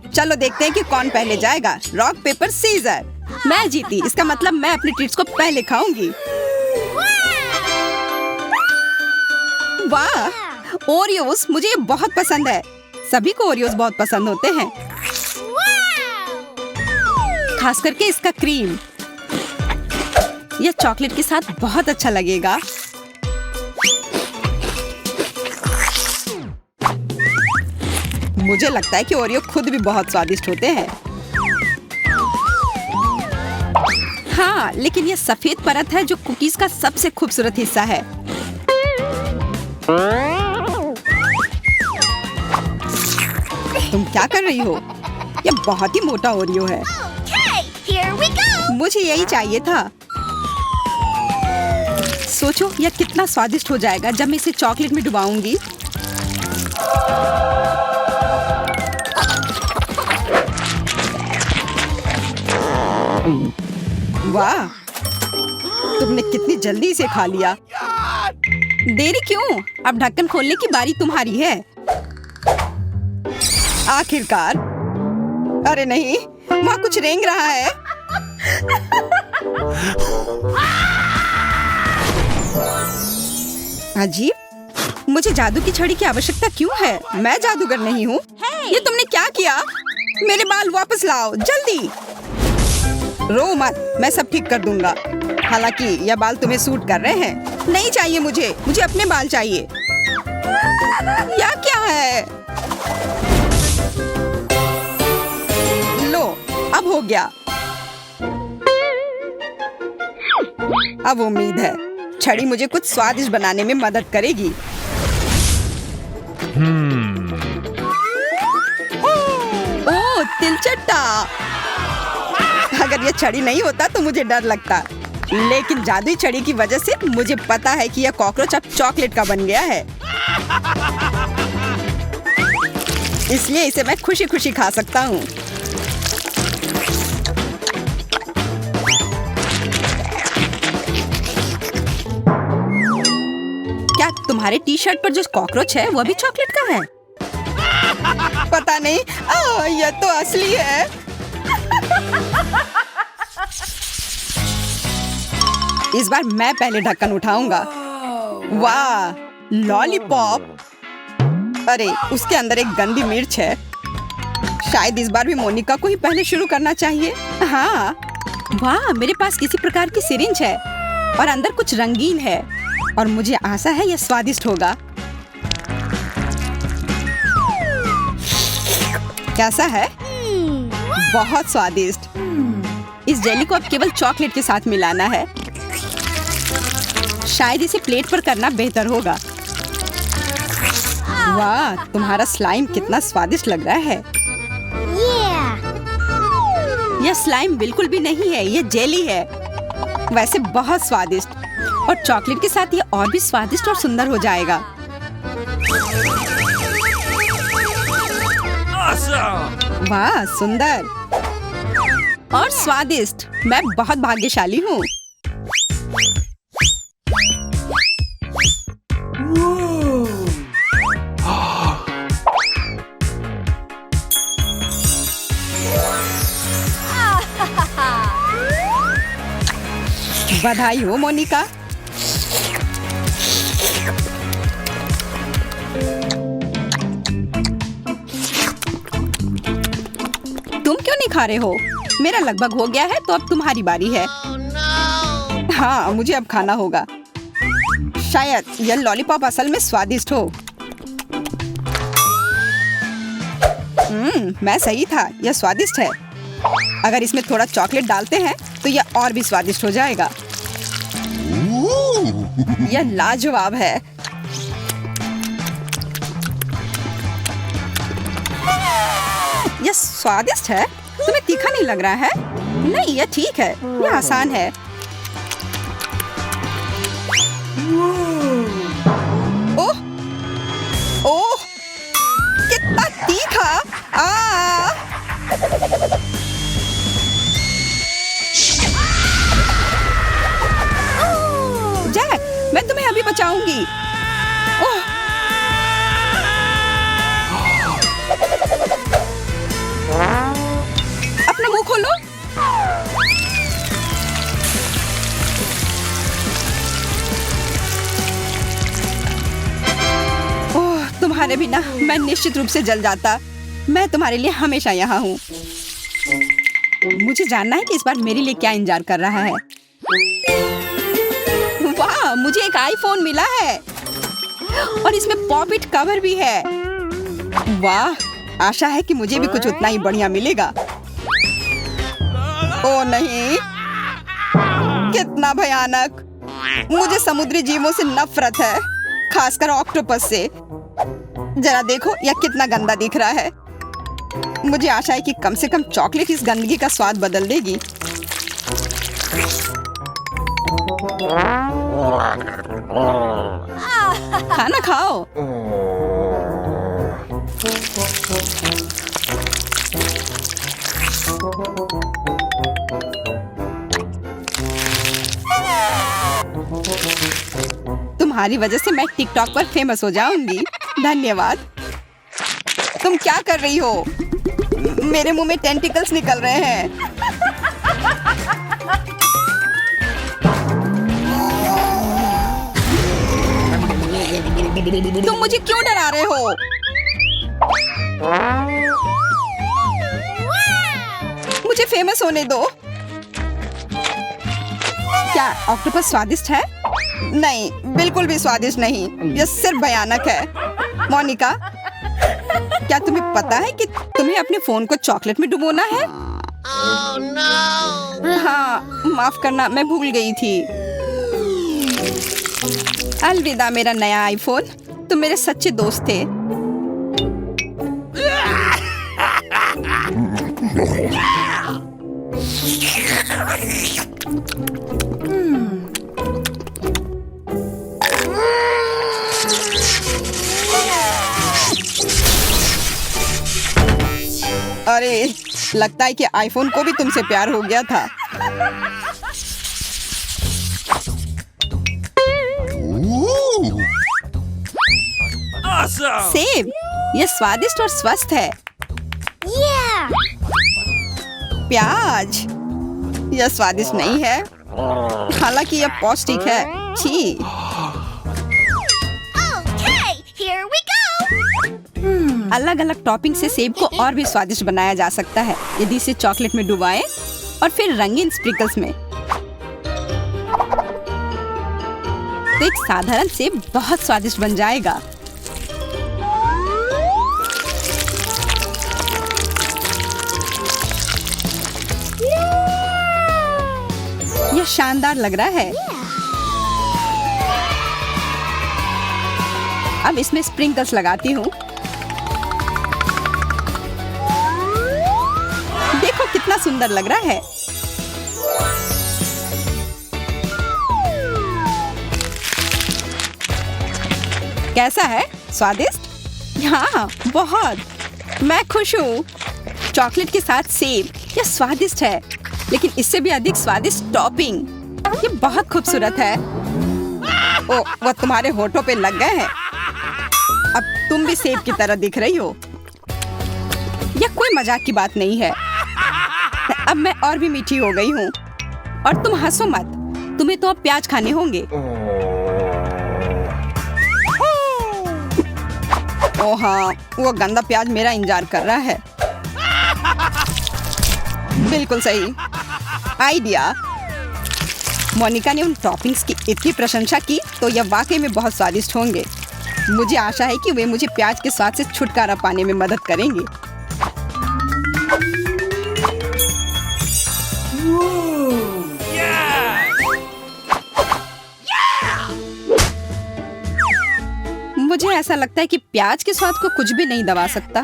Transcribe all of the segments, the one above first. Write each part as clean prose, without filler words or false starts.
चलो देखते हैं कि कौन पहले जाएगा। Rock paper scissor. मैं जीती, इसका मतलब मैं अपनी ट्रीट्स को पहले खाऊंगी। वाह, ओरियोस मुझे ये बहुत पसंद है। सभी को ओरियोस बहुत पसंद होते हैं, खास करके इसका क्रीम। यह चॉकलेट के साथ बहुत अच्छा लगेगा। मुझे लगता है कि ओरियो खुद भी बहुत स्वादिष्ट होते हैं। हाँ, लेकिन यह सफेद परत है जो कुकीज का सबसे खूबसूरत हिस्सा है। तुम क्या कर रही हो? यह बहुत ही मोटा ओरियो है। मुझे यही चाहिए था। सोचो यह कितना स्वादिष्ट हो जाएगा जब मैं इसे चॉकलेट में डुबाऊंगी। वाह, तुमने कितनी जल्दी इसे खा लिया। देरी क्यों? अब ढक्कन खोलने की बारी तुम्हारी है। आखिरकार। अरे नहीं, वहाँ कुछ रेंग रहा है। अजीब, मुझे जादू की छड़ी की आवश्यकता क्यों है? मैं जादूगर नहीं हूँ। ये तुमने क्या किया? मेरे बाल वापस लाओ जल्दी। रो मत, मैं सब ठीक कर दूंगा। हालांकि यह बाल तुम्हें सूट कर रहे हैं। नहीं चाहिए मुझे अपने बाल चाहिए। यह क्या है? लो, अब हो गया। अब उम्मीद है छड़ी मुझे कुछ स्वादिष्ट बनाने में मदद करेगी। ओह, तिलचट्टा। अगर यह छड़ी नहीं होता तो मुझे डर लगता, लेकिन जादुई छड़ी की वजह से मुझे पता है कि यह कॉकरोच अब चॉकलेट का बन गया है। इसलिए इसे मैं खुशी खुशी खा सकता हूँ। क्या तुम्हारे टी शर्ट पर जो कॉकरोच है वह भी चॉकलेट का है? पता नहीं। यह तो असली है। इस बार मैं पहले ढक्कन उठाऊंगा। वाह, लॉलीपॉप। अरे, उसके अंदर एक गंदी मिर्च है। शायद इस बार भी मोनिका को ही पहले शुरू करना चाहिए। हाँ, वाह, मेरे पास किसी प्रकार की सिरिंज है और अंदर कुछ रंगीन है और मुझे आशा है यह स्वादिष्ट होगा। कैसा है? बहुत स्वादिष्ट। इस जेली को अब केवल चॉकलेट के साथ मिलाना है। शायद इसे प्लेट पर करना बेहतर होगा। वाह, तुम्हारा स्लाइम कितना स्वादिष्ट लग रहा है। यह स्लाइम बिल्कुल भी नहीं है, यह जेली है। वैसे बहुत स्वादिष्ट, और चॉकलेट के साथ ये और भी स्वादिष्ट और सुंदर हो जाएगा। वाह, सुंदर और स्वादिष्ट। मैं बहुत भाग्यशाली हूँ। बधाई हो मोनिका। तुम क्यों नहीं खा रहे हो? मेरा लगभग हो गया है, तो अब तुम्हारी बारी है। हाँ, मुझे अब खाना होगा। शायद यह लॉलीपॉप असल में स्वादिष्ट हो। मैं सही था, यह स्वादिष्ट है। अगर इसमें थोड़ा चॉकलेट डालते हैं तो यह और भी स्वादिष्ट हो जाएगा। यह लाजवाब है। यह स्वादिष्ट है। तुम्हें तीखा नहीं लग रहा है? नहीं, यह ठीक है, यह आसान है। ओह, ओह, कितना तीखा! जैक, मैं तुम्हें अभी बचाऊंगी। ओह, खोलो। ओह, तुम्हारे बिना मैं निश्चित रूप से जल जाता। मैं तुम्हारे लिए हमेशा यहाँ हूँ। मुझे जानना है कि इस बार मेरे लिए क्या इंतजार कर रहा है। वाह, मुझे एक आईफोन मिला है और इसमें पॉप-इट कवर भी है। वाह, आशा है कि मुझे भी कुछ उतना ही बढ़िया मिलेगा। ओह नहीं, कितना भयानक। मुझे समुद्री जीवों से नफरत है, खासकर ऑक्टोपस से। जरा देखो यह कितना गंदा दिख रहा है। मुझे आशा है कि कम से कम चॉकलेट इस गंदगी का स्वाद बदल देगी। खाना खाओ। तुम्हारी वजह से मैं टिकटॉक पर फेमस हो जाऊंगी। धन्यवाद। तुम क्या कर रही हो? मेरे मुंह में टेंटिकल्स निकल रहे हैं। तुम मुझे क्यों डरा रहे हो? मुझे फेमस होने दो। क्या ऑक्टोपस स्वादिष्ट है? नहीं, बिल्कुल भी स्वादिष्ट नहीं। यह सिर्फ भयानक है। मोनिका, क्या तुम्हें पता है कि तुम्हें अपने फोन को चॉकलेट में डुबोना है? Oh, no. हाँ, माफ करना, मैं भूल गई थी। अलविदा मेरा नया आईफोन। तुम मेरे सच्चे दोस्त थे। अरे, लगता है कि आईफोन को भी तुमसे प्यार हो गया था। Awesome! सेब, यह स्वादिष्ट और स्वस्थ है। प्याज, यह स्वादिष्ट नहीं है, हालांकि यह पौष्टिक है। छी। Here we go! अलग अलग टॉपिंग से सेब को और भी स्वादिष्ट बनाया जा सकता है यदि इसे चॉकलेट में डुबाएं और फिर रंगीन स्प्रिंकल्स में। तो एक साधारण सेब बहुत स्वादिष्ट बन जाएगा। यह शानदार लग रहा है। अब इसमें स्प्रिंकल्स लगाती हूँ। देखो कितना सुंदर लग रहा है। कैसा है? स्वादिष्ट? हाँ, बहुत। मैं खुश हूँ। चॉकलेट के साथ सेब, यह स्वादिष्ट है, लेकिन इससे भी अधिक स्वादिष्ट टॉपिंग। ये बहुत खूबसूरत है। ओ, वो तुम्हारे होठों पे लग गए हैं। अब तुम भी सेब की तरह दिख रही हो। यह कोई मजाक की बात नहीं है। अब मैं और भी मीठी हो गई हूँ। और तुम हंसो मत, तुम्हें तो अब प्याज खाने होंगे। ओह हाँ, वो गंदा प्याज मेरा इंतजार कर रहा है। बिल्कुल सही आइडिया। मोनिका ने उन टॉपिंग्स की इतनी प्रशंसा की तो यह वाकई में बहुत स्वादिष्ट होंगे। मुझे आशा है कि वे मुझे प्याज के स्वाद से छुटकारा पाने में मदद करेंगे। मुझे ऐसा लगता है कि प्याज के स्वाद को कुछ भी नहीं दबा सकता।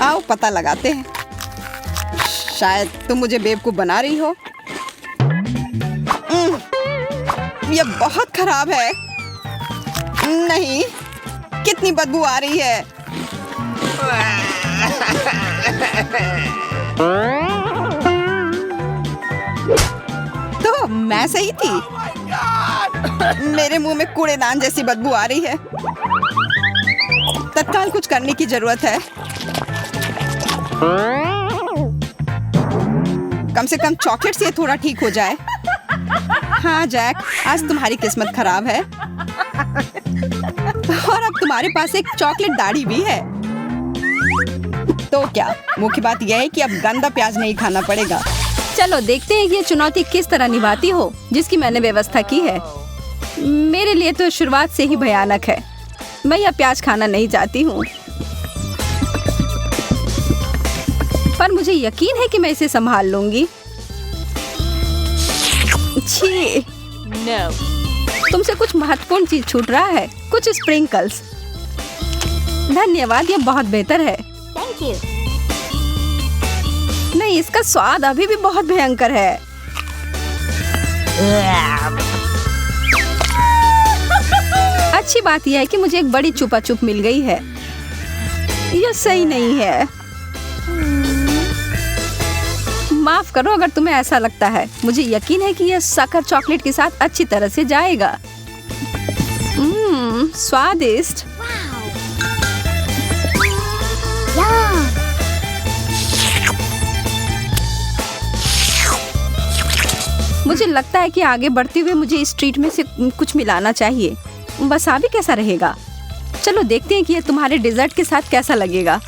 आओ पता लगाते हैं। शायद तुम मुझे बेवकूफ बना रही हो। यह बहुत खराब है। नहीं, कितनी बदबू आ रही है। तो मैं सही थी। मेरे मुंह में कूड़ेदान जैसी बदबू आ रही है। तत्काल कुछ करने की जरूरत है। कम से कम चॉकलेट से थोड़ा ठीक हो जाए। हाँ जैक, आज तुम्हारी किस्मत खराब है और अब तुम्हारे पास एक चॉकलेट दाढ़ी भी है। तो क्या, मुख्य बात यह है कि अब गंदा प्याज नहीं खाना पड़ेगा। चलो देखते हैं कि ये चुनौती किस तरह निभाती हो जिसकी मैंने व्यवस्था की है। मेरे लिए तो शुरुआत से ही भयानक है। मैं यह प्याज खाना नहीं चाहती हूँ, पर मुझे यकीन है कि मैं इसे संभाल लूंगी। छी, तुमसे कुछ महत्वपूर्ण चीज छूट रहा है, कुछ स्प्रिंकल्स। धन्यवाद, यह बहुत बेहतर है। Thank you. नहीं, इसका स्वाद अभी भी बहुत भयंकर है। अच्छी बात यह है कि मुझे एक बड़ी चुपा चुप मिल गई है। यह सही नहीं है। माफ करो अगर तुम्हें ऐसा लगता है। मुझे यकीन है कि यह शक्कर चॉकलेट के साथ अच्छी तरह से जाएगा। स्वादिष्ट। Yum. मुझे लगता है कि आगे बढ़ते हुए मुझे इस ट्रीट में से कुछ मिलाना चाहिए। वसाबी कैसा रहेगा? चलो देखते हैं कि यह तुम्हारे डेजर्ट के साथ कैसा लगेगा।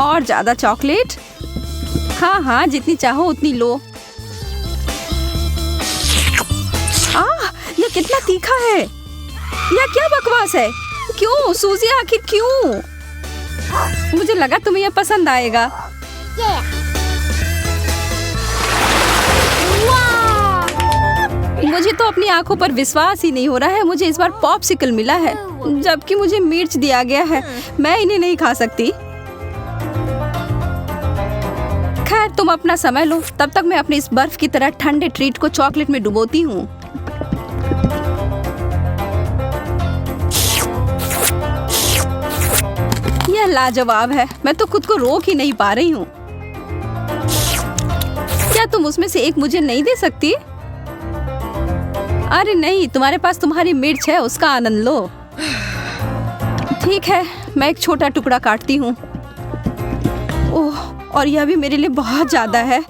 और ज्यादा चॉकलेट? हाँ हाँ, जितनी चाहो उतनी लो। यह कितना तीखा है! यह क्या बकवास है? क्यों सूजी, आखिर क्यों? मुझे लगा तुम्हें यह पसंद आएगा। Yeah. Wow. मुझे तो अपनी आंखों पर विश्वास ही नहीं हो रहा है। मुझे इस बार पॉप्सिकल मिला है, जबकि मुझे मिर्च दिया गया है। मैं इन्हें नहीं खा सकती। खैर, तुम अपना समय लो, तब तक मैं अपनी इस बर्फ की तरह ठंडे ट्रीट को चॉकलेट में डुबोती हूँ। यह लाजवाब है। मैं तो खुद को रोक ही नहीं पा रही हूँ। क्या तुम उसमें से एक मुझे नहीं दे सकती? अरे नहीं, तुम्हारे पास तुम्हारी मिर्च है, उसका आनंद लो। ठीक है, मैं एक छोटा टुकड़ा काटती हूँ। ओह, और यह भी मेरे लिए बहुत ज्यादा है।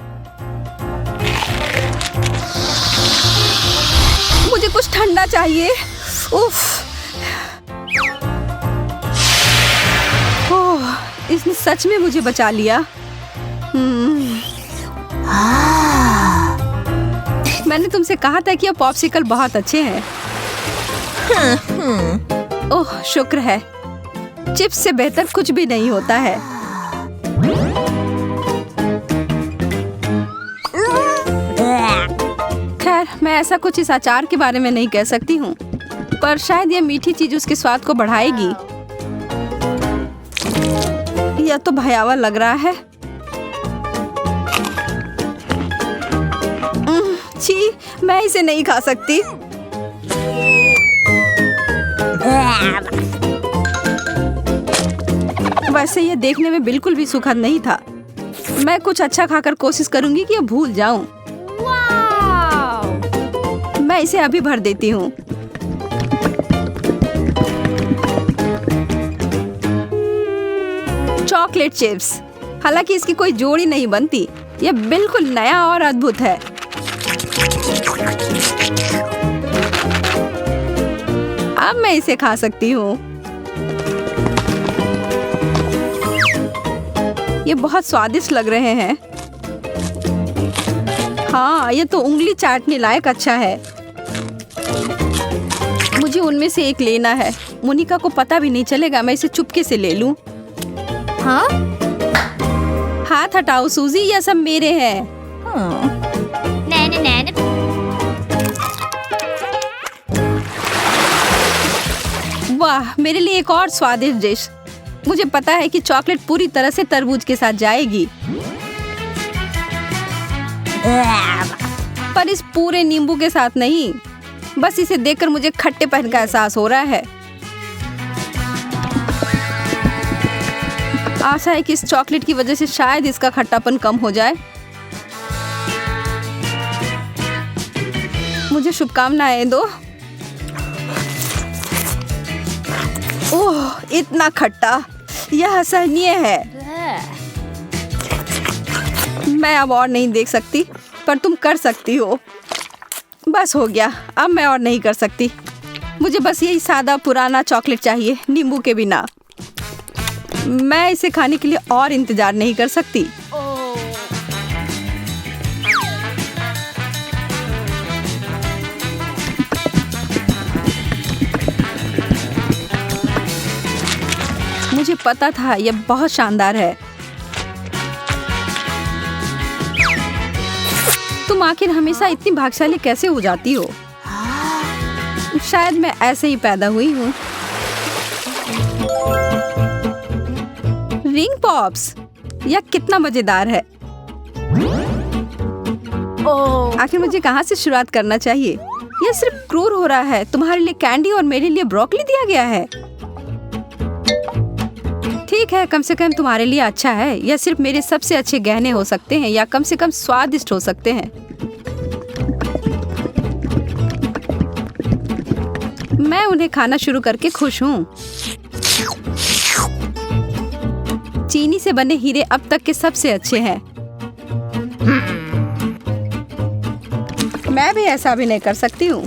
मुझे कुछ ठंडा चाहिए। उफ। ओह, इसने सच में मुझे बचा लिया। मैंने तुमसे कहा था कि ये पॉप्सिकल बहुत अच्छे हैं। ओह, शुक्र है। चिप्स से बेहतर कुछ भी नहीं होता है। खैर, मैं ऐसा कुछ इस अचार के बारे में नहीं कह सकती हूँ, पर शायद यह मीठी चीज उसके स्वाद को बढ़ाएगी। यह तो भयावह लग रहा है। छी, मैं इसे नहीं खा सकती। वैसे यह देखने में बिल्कुल भी सुखद नहीं था। मैं कुछ अच्छा खाकर कोशिश करूंगी कि यह भूल जाऊं। मैं इसे अभी भर देती हूँ। Chocolate chips. हालांकि इसकी कोई जोड़ी नहीं बनती। यह बिल्कुल नया और अद्भुत है। अब मैं इसे खा सकती हूँ। ये बहुत स्वादिष्ट लग रहे हैं। हाँ, ये तो उंगली चाटने लायक अच्छा है। मुझे उनमें से एक लेना है। मोनिका को पता भी नहीं चलेगा। मैं इसे चुपके से ले लूं। Huh? हाथ हटाओ सूजी, ये सब मेरे हैं। Nana. वाह, मेरे लिए एक और स्वादिष्ट डिश। मुझे पता है कि चॉकलेट पूरी तरह से तरबूज के साथ जाएगी, पर इस पूरे नींबू के साथ नहीं। बस इसे देखकर मुझे खट्टेपन का एहसास हो रहा है। आशा है कि इस चॉकलेट की वजह से शायद इसका खट्टापन कम हो जाए। मुझे शुभकामनाएं दो। ओह, इतना खट्टा, यह असहनीय है। मैं अब और नहीं देख सकती, पर तुम कर सकती हो। बस हो गया, अब मैं और नहीं कर सकती। मुझे बस यही सादा पुराना चॉकलेट चाहिए, नींबू के बिना। मैं इसे खाने के लिए और इंतजार नहीं कर सकती। मुझे पता था यह बहुत शानदार है। तुम आखिर हमेशा इतनी भाग्यशाली कैसे हो जाती हो? शायद मैं ऐसे ही पैदा हुई हूँ। रिंग पॉप्स, यह कितना मजेदार है। आखिर मुझे कहाँ से शुरुआत करना चाहिए? यह सिर्फ क्रूर हो रहा है। तुम्हारे लिए कैंडी और मेरे लिए ब्रोकली दिया गया है। ठीक है, कम से कम तुम्हारे लिए अच्छा है। यह सिर्फ मेरे सबसे अच्छे गहने हो सकते हैं, या कम से कम स्वादिष्ट हो सकते हैं। मैं उन्हें खाना शुरू करके खुश हूँ। चीनी से बने हीरे अब तक के सबसे अच्छे हैं। मैं भी ऐसा अभिनय कर सकती हूँ।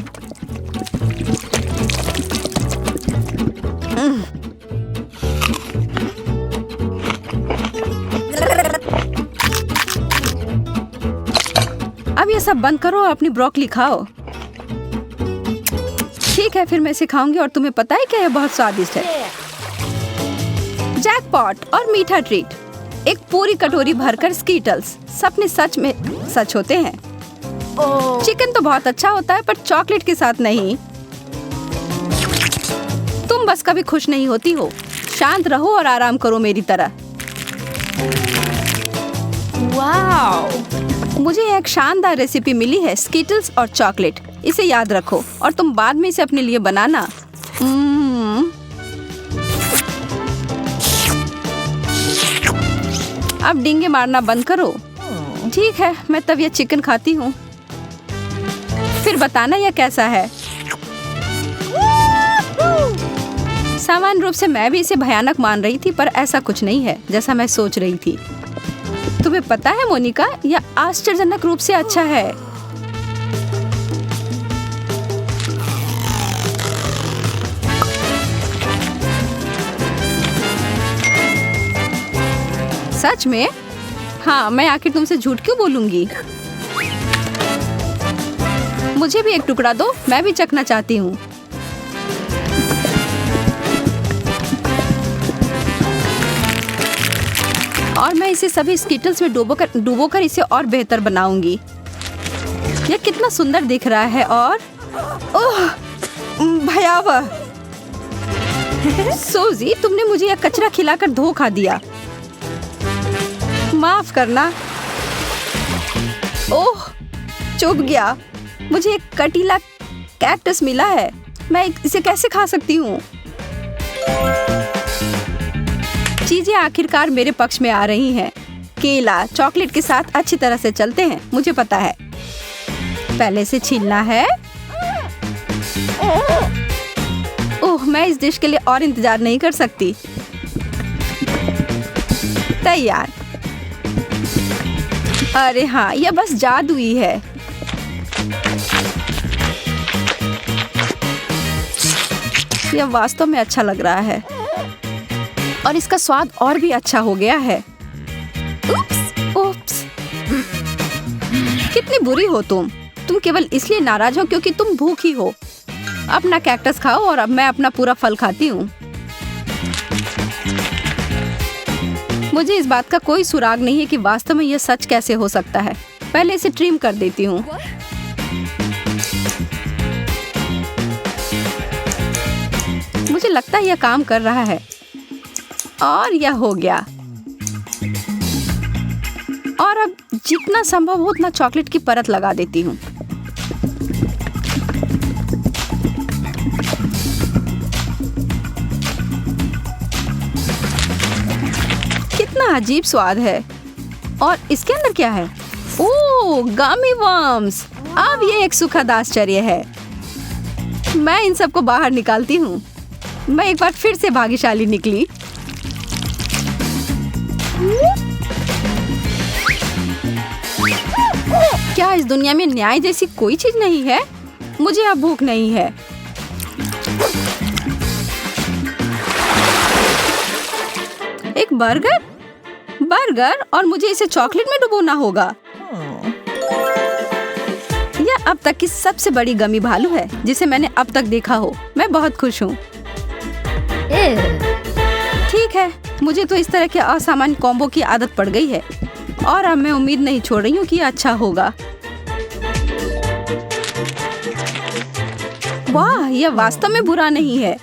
अब ये सब बंद करो और अपनी ब्रोकली खाओ। ठीक है, फिर मैं इसे खाऊंगी और तुम्हें पता है क्या, यह बहुत स्वादिष्ट है। जैकपॉट और मीठा ट्रीट। एक पूरी कटोरी भरकर स्कीटल्स। सपने सच में सच होते हैं। चिकन तो बहुत अच्छा होता है, पर चॉकलेट के साथ नहीं। तुम बस कभी खुश नहीं होती हो। शांत रहो और आराम करो मेरी तरह। वाओ! मुझे एक शानदार रेसिपी मिली है, स्कीटल्स और चॉकलेट। इसे याद रखो और तुम बाद में इसे अपने लिए बनाना। अब डींगे मारना बंद करो। ठीक है, मैं तब यह चिकन खाती हूँ। फिर बताना यह कैसा है। सामान्य रूप से मैं भी इसे भयानक मान रही थी, पर ऐसा कुछ नहीं है जैसा मैं सोच रही थी। तुम्हें पता है मोनिका, यह आश्चर्यजनक रूप से अच्छा है। सच में? हाँ, मैं आखिर तुमसे झूठ क्यों बोलूंगी। मुझे भी एक टुकड़ा दो, मैं भी चखना चाहती हूँ। और मैं इसे सभी स्कीटल्स में डुबोकर इसे और बेहतर बनाऊंगी। यह कितना सुंदर दिख रहा है और ओह, भयावह। सोजी, तुमने मुझे यह कचरा खिलाकर धोखा दिया। माफ करना। ओह, चुभ गया। मुझे एक कटीला कैक्टस मिला है। मैं इसे कैसे खा सकती हूँ? चीजें आखिरकार मेरे पक्ष में आ रही हैं। केला चॉकलेट के साथ अच्छी तरह से चलते हैं, मुझे पता है। पहले से छीलना है। ओह, मैं इस डिश के लिए और इंतजार नहीं कर सकती। तैयार। अरे हाँ, यह बस जादुई है। यह वास्तव में अच्छा लग रहा है और इसका स्वाद और भी अच्छा हो गया है। उप्स। कितनी बुरी हो तुम केवल इसलिए नाराज हो क्योंकि तुम भूखी हो। अपना कैक्टस खाओ और अब मैं अपना पूरा फल खाती हूँ। मुझे इस बात का कोई सुराग नहीं है कि वास्तव में यह सच कैसे हो सकता है। पहले इसे ट्रिम कर देती हूँ। मुझे लगता है यह काम कर रहा है और यह हो गया। और अब जितना संभव हो उतना चॉकलेट की परत लगा देती हूँ। कितना अजीब स्वाद है। और इसके अंदर क्या है? ओह, गमी वर्म्स। अब ये एक सुखद आश्चर्य है। मैं इन सबको बाहर निकालती हूँ। मैं एक बार फिर से भाग्यशाली निकली। क्या इस दुनिया में न्याय जैसी कोई चीज नहीं है? मुझे अब भूख नहीं है। एक बर्गर? बर्गर और मुझे इसे चॉकलेट में डुबोना होगा। यह अब तक की सबसे बड़ी गमी भालू है जिसे मैंने अब तक देखा हो। मैं बहुत खुश हूँ। ठीक है, मुझे तो इस तरह के असामान्य कॉम्बो की आदत पड़ गई है और अब मैं उम्मीद नहीं छोड़ रही हूँ कि यह अच्छा होगा। वाह, यह वास्तव में बुरा नहीं है।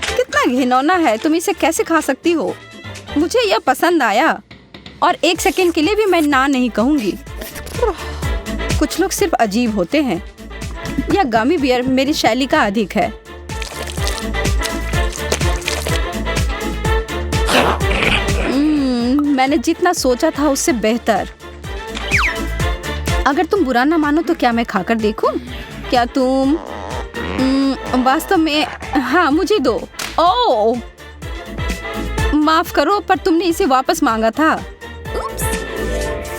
कितना घिनौना है, तुम इसे कैसे खा सकती हो? मुझे यह पसंद आया और एक सेकंड के लिए भी मैं ना नहीं कहूंगी। कुछ लोग सिर्फ अजीब होते हैं। यह गमी बियर मेरी शैली का अधिक है। मैंने जितना सोचा था उससे बेहतर। अगर तुम बुरा ना मानो तो क्या मैं खाकर देखूं? क्या तुम वास्तव में? हाँ, मुझे दो। ओह, माफ करो, पर तुमने इसे वापस मांगा था।